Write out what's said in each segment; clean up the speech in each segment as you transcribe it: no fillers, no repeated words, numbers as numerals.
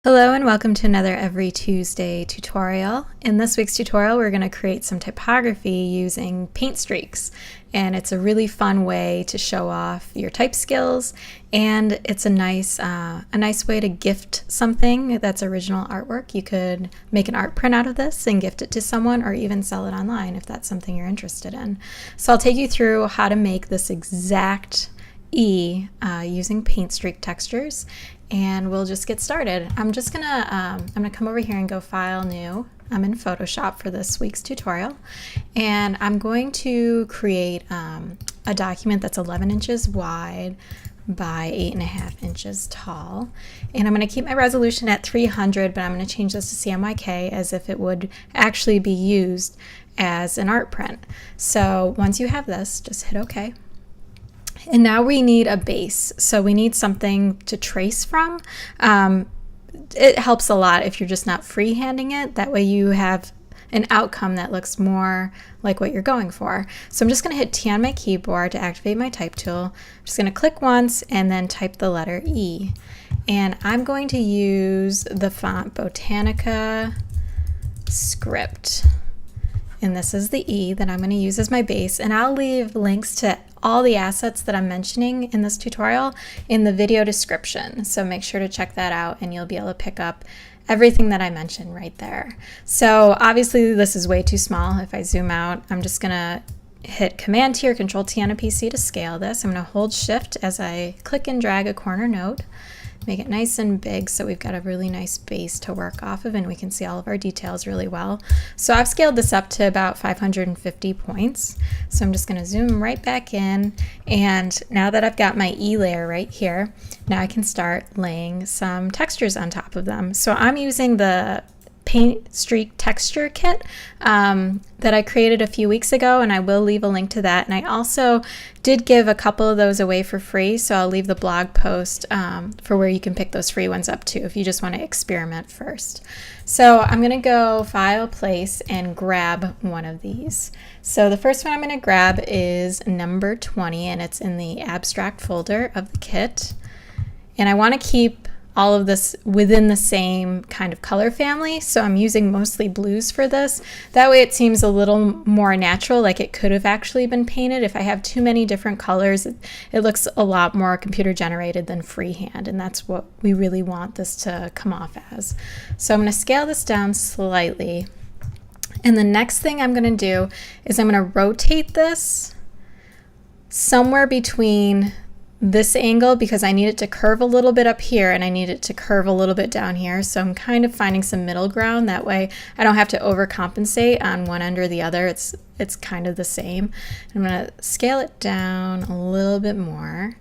Hello and welcome to another Every Tuesday tutorial. In this week's tutorial we're going to create some typography using paint streaks, and it's a really fun way to show off your type skills, and it's a nice way to gift something that's original artwork. You could make an art print out of this and gift it to someone, or even sell it online if that's something you're interested in. So I'll take you through how to make this exact E using paint streak textures, and we'll just get started. I'm gonna come over here and go File, New. I'm in Photoshop for this week's tutorial, and I'm going to create a document that's 11 inches wide by 8.5 inches tall, and I'm going to keep my resolution at 300, but I'm going to change this to CMYK as if it would actually be used as an art print. So once you have this, just hit OK. And now we need a base, so we need something to trace from. It helps a lot if you're just not freehanding it. That way you have an outcome that looks more like what you're going for. So I'm just going to hit T on my keyboard to activate my type tool. I'm just going to click once and then type the letter E. And I'm going to use the font Botanica Script. And this is the E that I'm going to use as my base, and I'll leave links to all the assets that I'm mentioning in this tutorial in the video description. So make sure to check that out and you'll be able to pick up everything that I mentioned right there. So obviously this is way too small. If I zoom out, I'm just going to hit Command T or Control T on a PC to scale this. I'm going to hold Shift as I click and drag a corner node. Make it nice and big so we've got a really nice base to work off of and we can see all of our details really well. So I've scaled this up to about 550 points. So I'm just going to zoom right back in, and now that I've got my E layer right here, now I can start laying some textures on top of them. So I'm using the paint streak texture kit that I created a few weeks ago, and I will leave a link to that. And I also did give a couple of those away for free, so I'll leave the blog post for where you can pick those free ones up too if you just want to experiment first. So I'm going to go File, Place, and grab one of these. So the first one I'm going to grab is number 20, and it's in the abstract folder of the kit. And I want to keep all of this within the same kind of color family, so I'm using mostly blues for this. That way it seems a little more natural, like it could have actually been painted. If I have too many different colors, it looks a lot more computer generated than freehand, and that's what we really want this to come off as. So I'm going to scale this down slightly, and the next thing I'm going to do is I'm going to rotate this somewhere between this angle, because I need it to curve a little bit up here and I need it to curve a little bit down here. So I'm kind of finding some middle ground. That way I don't have to overcompensate on one end or the other. It's kind of the same. I'm going to scale it down a little bit more.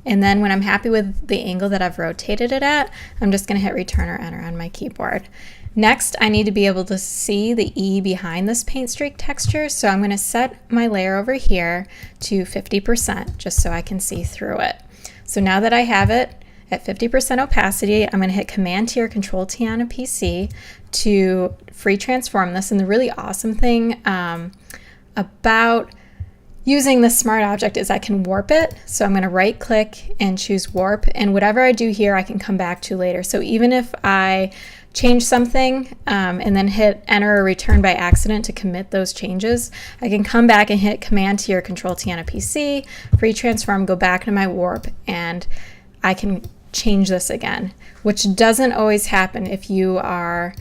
And then when I'm happy with the angle that I've rotated it at, I'm just going to hit Return or Enter on my keyboard. Next, I need to be able to see the E behind this paint streak texture, so I'm going to set my layer over here to 50% just so I can see through it. So now that I have it at 50% opacity, I'm going to hit Command T or Control T on a PC to free transform this. And the really awesome thing about using this smart object is I can warp it. So I'm going to right click and choose warp, and whatever I do here I can come back to later. So even if I change something and then hit enter or return by accident to commit those changes, I can come back and hit Command T or Control T on a PC, free transform, go back to my warp, and I can change this again, which doesn't always happen if you are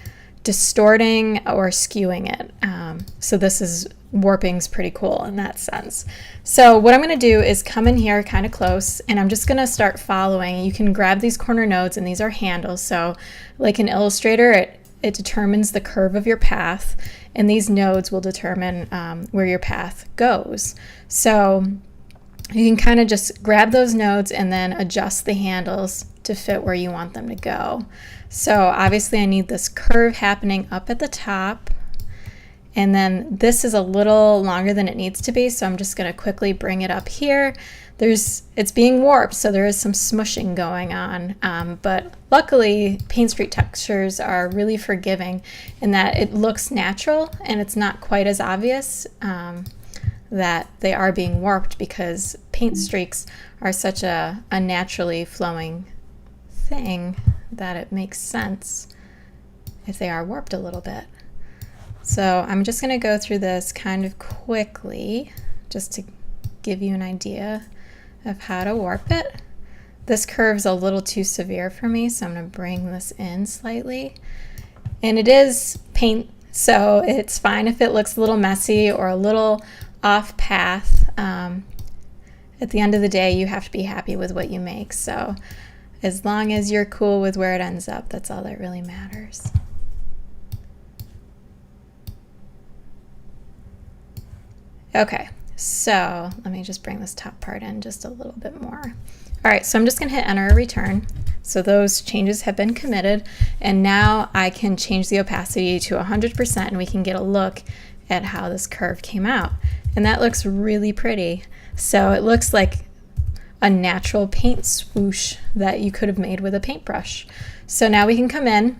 distorting or skewing it. So this is warping's pretty cool in that sense. So what I'm going to do is come in here kind of close, and I'm just going to start following. You can grab these corner nodes, and these are handles. So like in Illustrator, it determines the curve of your path, and these nodes will determine where your path goes. So you can kind of just grab those nodes and then adjust the handles to fit where you want them to go. So obviously I need this curve happening up at the top, and then this is a little longer than it needs to be, so I'm just going to quickly bring it up here. It's being warped, so there is some smushing going on, but luckily paint streak textures are really forgiving in that it looks natural and it's not quite as obvious that they are being warped, because paint streaks are such a naturally flowing thing that it makes sense if they are warped a little bit. So I'm just going to go through this kind of quickly just to give you an idea of how to warp it. This curve's a little too severe for me, so I'm going to bring this in slightly. And it is paint, so it's fine if it looks a little messy or a little off path. At the end of the day, you have to be happy with what you make. So as long as you're cool with where it ends up, that's all that really matters. Okay, so let me just bring this top part in just a little bit more. All right, so I'm just going to hit enter or return. So those changes have been committed, and now I can change the opacity to 100% and we can get a look at how this curve came out. And that looks really pretty. So it looks like a natural paint swoosh that you could have made with a paintbrush. So now we can come in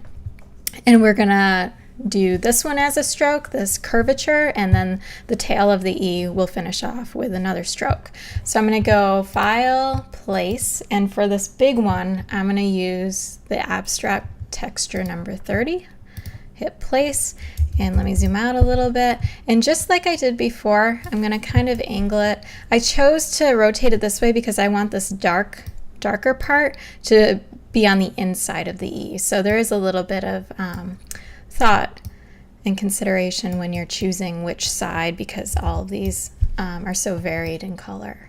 and we're gonna do this one as a stroke, this curvature, and then the tail of the E will finish off with another stroke. So I'm going to go File, Place, and for this big one, I'm going to use the abstract texture number 30. Hit Place, and let me zoom out a little bit. And just like I did before, I'm going to kind of angle it. I chose to rotate it this way because I want this darker part to be on the inside of the E. So there is a little bit of thought and consideration when you're choosing which side, because all of these are so varied in color.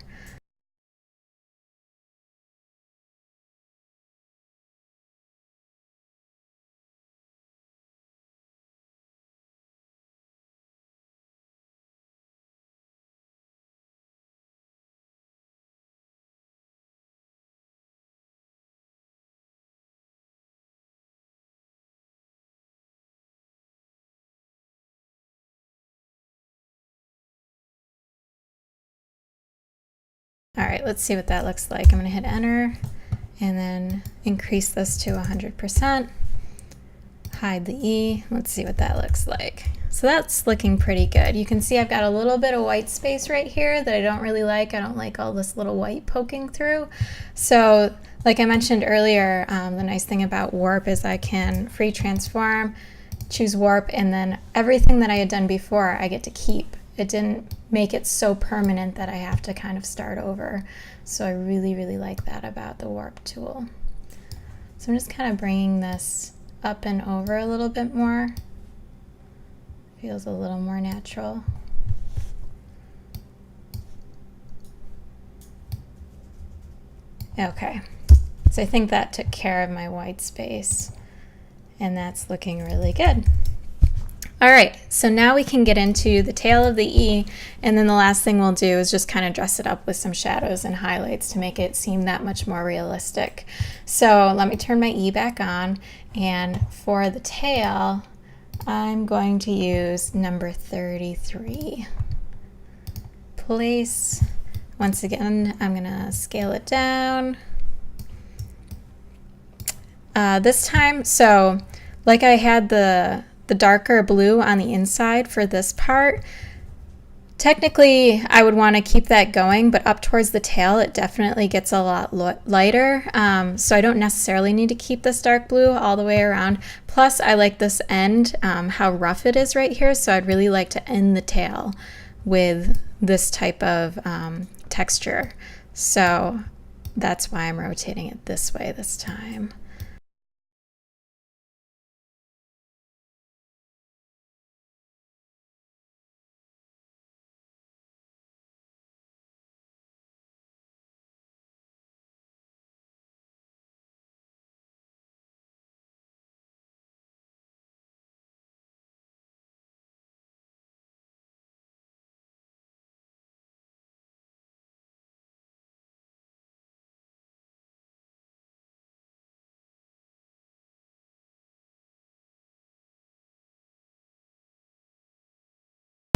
All right, let's see what that looks like. I'm going to hit enter and then increase this to 100%. Hide the E. Let's see what that looks like. So that's looking pretty good. You can see I've got a little bit of white space right here that I don't really like. I don't like all this little white poking through. So like I mentioned earlier, the nice thing about warp is I can free transform, choose warp, and then everything that I had done before I get to keep. It didn't make it so permanent that I have to kind of start over. So I really, really like that about the warp tool. So I'm just kind of bringing this up and over a little bit more. Feels a little more natural. Okay, so I think that took care of my white space, and that's looking really good. All right, so now we can get into the tail of the E, and then the last thing we'll do is just kind of dress it up with some shadows and highlights to make it seem that much more realistic. So let me turn my E back on, and for the tail, I'm going to use number 33. Place. Once again, I'm going to scale it down. This time, so like I had the darker blue on the inside for this part, technically I would want to keep that going, but up towards the tail it definitely gets a lot lighter, so I don't necessarily need to keep this dark blue all the way around. Plus I like this end, how rough it is right here, so I'd really like to end the tail with this type of texture. So that's why I'm rotating it this way this time.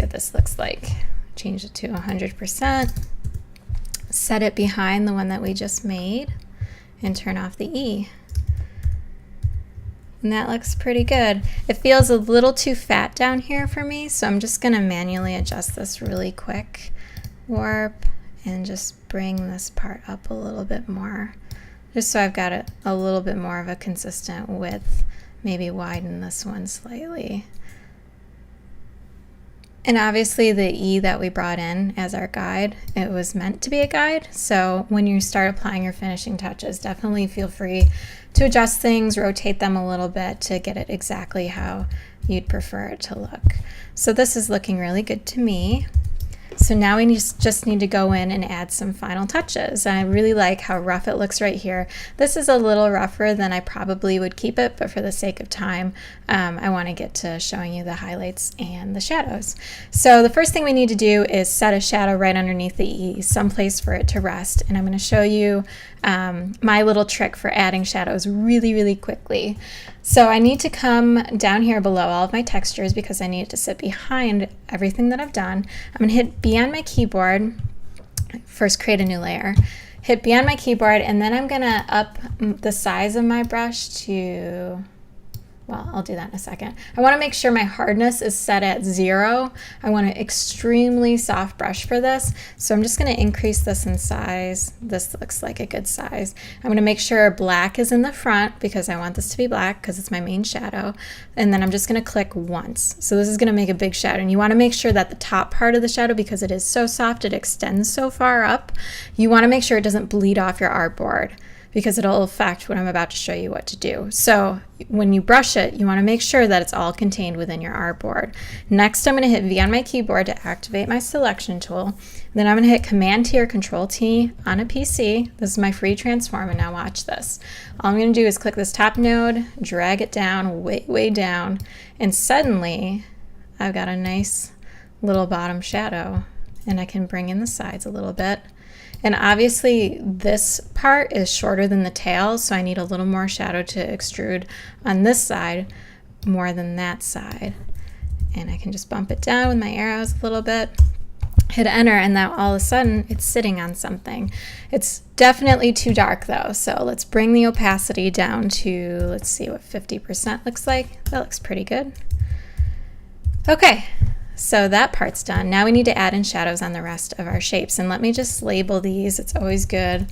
What this looks like. Change it to 100%, set it behind the one that we just made, and turn off the E. And that looks pretty good. It feels a little too fat down here for me, so I'm just going to manually adjust this really quick. Warp, and just bring this part up a little bit more. just so I've got it a little bit more of a consistent width. Maybe widen this one slightly. And obviously the E that we brought in as our guide, it was meant to be a guide. So when you start applying your finishing touches, definitely feel free to adjust things, rotate them a little bit to get it exactly how you'd prefer it to look. So this is looking really good to me. So now we just need to go in and add some final touches. I really like how rough it looks right here. This is a little rougher than I probably would keep it, but for the sake of time, I want to get to showing you the highlights and the shadows. So the first thing we need to do is set a shadow right underneath the E, someplace for it to rest. And I'm going to show you my little trick for adding shadows really quickly. So I need to come down here below all of my textures because I need it to sit behind everything that I've done. I'm going to hit B on my keyboard, first create a new layer, hit B on my keyboard, and then I'm going to up the size of my brush to, well, I'll do that in a second. I want to make sure my hardness is set at 0. I want an extremely soft brush for this. So I'm just going to increase this in size. This looks like a good size. I'm going to make sure black is in the front because I want this to be black because it's my main shadow. And then I'm just going to click once. So this is going to make a big shadow. And you want to make sure that the top part of the shadow, because it is so soft, it extends so far up, you want to make sure it doesn't bleed off your artboard, because it'll affect what I'm about to show you what to do. So when you brush it, you want to make sure that it's all contained within your artboard. Next, I'm going to hit V on my keyboard to activate my selection tool. Then I'm going to hit Command-T or Control-T on a PC. This is my free transform, and now watch this. All I'm going to do is click this top node, drag it down, way down, and suddenly I've got a nice little bottom shadow, and I can bring in the sides a little bit. And obviously this part is shorter than the tail, so I need a little more shadow to extrude on this side more than that side. And I can just bump it down with my arrows a little bit, hit enter, and now all of a sudden it's sitting on something. It's definitely too dark though, so let's bring the opacity down to, let's see what 50% looks like. That looks pretty good. Okay. So that part's done. Now we need to add in shadows on the rest of our shapes. And let me just label these. It's always good.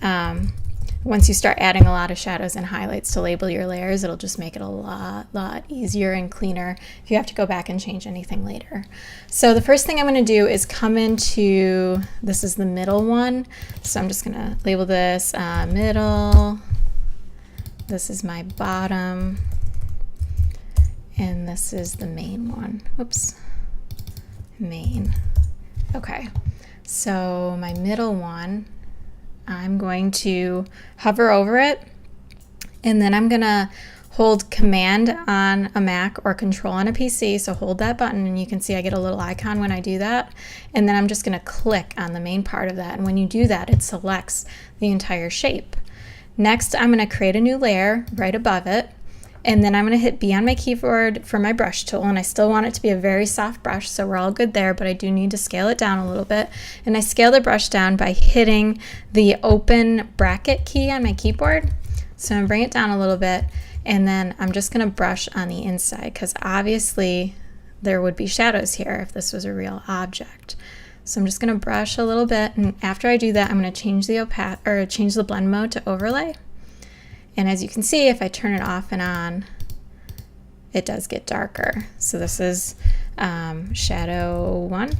Once you start adding a lot of shadows and highlights to label your layers, it'll just make it a lot easier and cleaner if you have to go back and change anything later. So the first thing I'm going to do is come into, this is the middle one. So I'm just going to label this middle. This is my bottom. And this is the main one. Whoops. Main. Okay, so my middle one, I'm going to hover over it, and then I'm gonna hold Command on a Mac or Control on a PC, so hold that button and you can see I get a little icon when I do that, and then I'm just gonna click on the main part of that, and when you do that it selects the entire shape. Next I'm gonna create a new layer right above it, and then I'm going to hit B on my keyboard for my brush tool, and I still want it to be a very soft brush, so we're all good there, but I do need to scale it down a little bit. And I scale the brush down by hitting the open bracket key on my keyboard. So I'm going to bring it down a little bit, and then I'm just going to brush on the inside, because obviously there would be shadows here if this was a real object. So I'm just going to brush a little bit, and after I do that, I'm going to change the blend mode to overlay. And as you can see, if I turn it off and on, it does get darker. So this is shadow 1.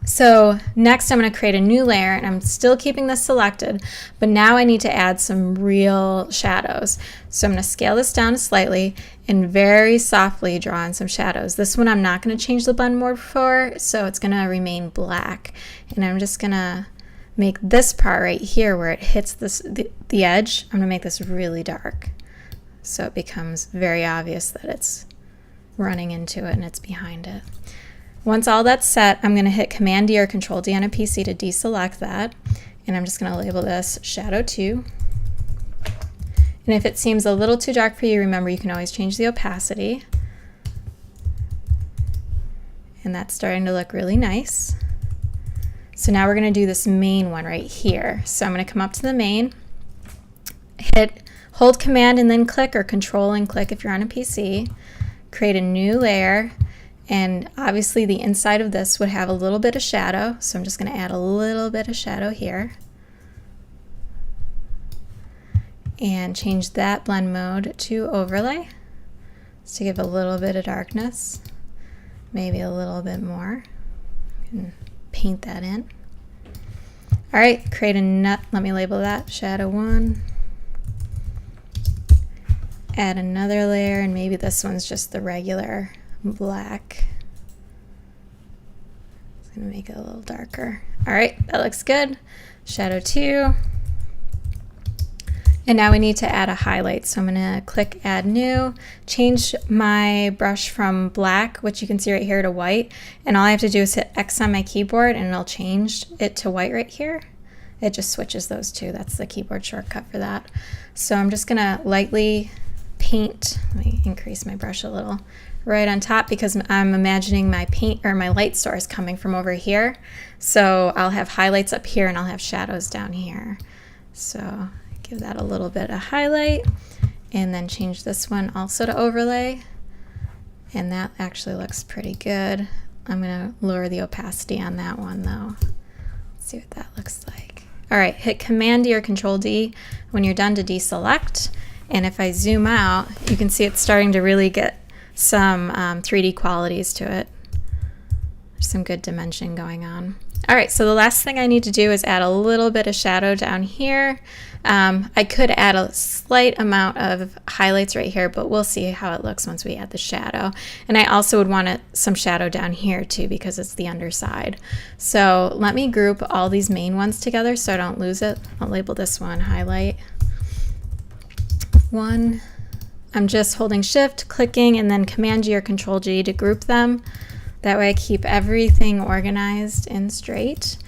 So next I'm going to create a new layer, and I'm still keeping this selected, but now I need to add some real shadows. So I'm going to scale this down slightly and very softly draw in some shadows. This one I'm not going to change the blend mode for, so it's going to remain black. And I'm just going to make this part right here where it hits the edge, I'm going to make this really dark so it becomes very obvious that it's running into it and it's behind it. Once all that's set, I'm going to hit Command-D or Control-D on a PC to deselect that, and I'm just going to label this Shadow 2. And if it seems a little too dark for you, remember you can always change the opacity. And that's starting to look really nice. So now we're going to do this main one right here. So I'm going to come up to the main, hold Command and then click, or Control and click if you're on a PC, create a new layer, and obviously the inside of this would have a little bit of shadow, so I'm just going to add a little bit of shadow here. and change that blend mode to overlay to give a little bit of darkness, maybe a little bit more, and paint that in. All right, create a nut. Let me label that shadow 1. Add another layer, and maybe this one's just the regular black. It's gonna make it a little darker. All right, that looks good. Shadow 2. And now we need to add a highlight. So I'm gonna click add new, change my brush from black, which you can see right here, to white. And all I have to do is hit X on my keyboard and it'll change it to white right here. It just switches those two. That's the keyboard shortcut for that. So I'm just gonna lightly paint, let me increase my brush a little, right on top, because I'm imagining my paint or my light source coming from over here. So I'll have highlights up here and I'll have shadows down here. So give that a little bit of highlight, and then change this one also to overlay, and that actually looks pretty good. I'm gonna lower the opacity on that one though. Let's see what that looks like. All right, hit Command D or Control D when you're done to deselect, and if I zoom out, you can see it's starting to really get some 3D qualities to it. There's some good dimension going on. All right, so the last thing I need to do is add a little bit of shadow down here. I could add a slight amount of highlights right here, but we'll see how it looks once we add the shadow. And I also would want some shadow down here too, because it's the underside. So let me group all these main ones together so I don't lose it. I'll label this one highlight 1. I'm just holding Shift, clicking, and then Command G or Control G to group them. That way I keep everything organized and straight.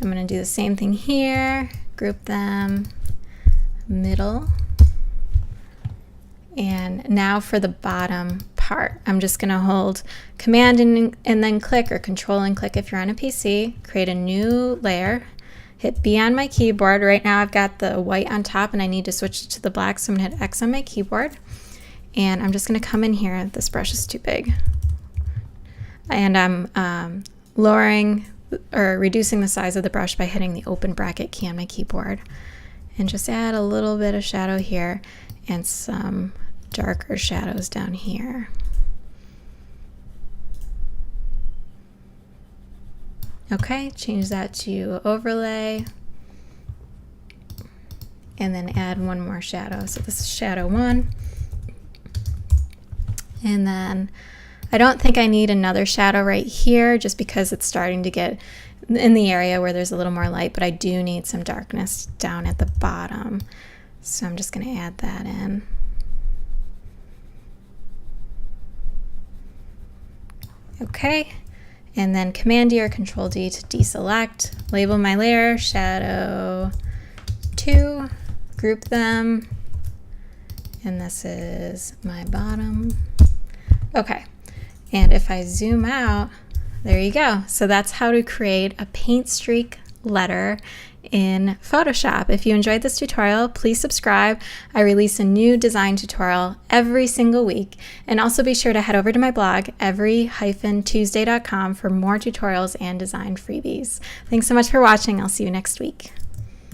I'm going to do the same thing here, group them, middle. And now for the bottom part, I'm just going to hold Command and then click, or Control and click if you're on a PC, create a new layer, hit B on my keyboard. Right now I've got the white on top and I need to switch it to the black, so I'm going to hit X on my keyboard. And I'm just going to come in here, this brush is too big. And I'm lowering or reducing the size of the brush by hitting the open bracket key on my keyboard, and just add a little bit of shadow here and some darker shadows down here. Okay, change that to overlay, and then add one more shadow. So this is shadow 1, and then I don't think I need another shadow right here, just because it's starting to get in the area where there's a little more light, but I do need some darkness down at the bottom. So I'm just going to add that in. Okay, and then Command D or Control D to deselect, label my layer, shadow 2, group them, and this is my bottom. Okay. And if I zoom out, there you go. So that's how to create a paint streak letter in Photoshop. If you enjoyed this tutorial, please subscribe. I release a new design tutorial every single week. And also be sure to head over to my blog, every-tuesday.com, for more tutorials and design freebies. Thanks so much for watching. I'll see you next week.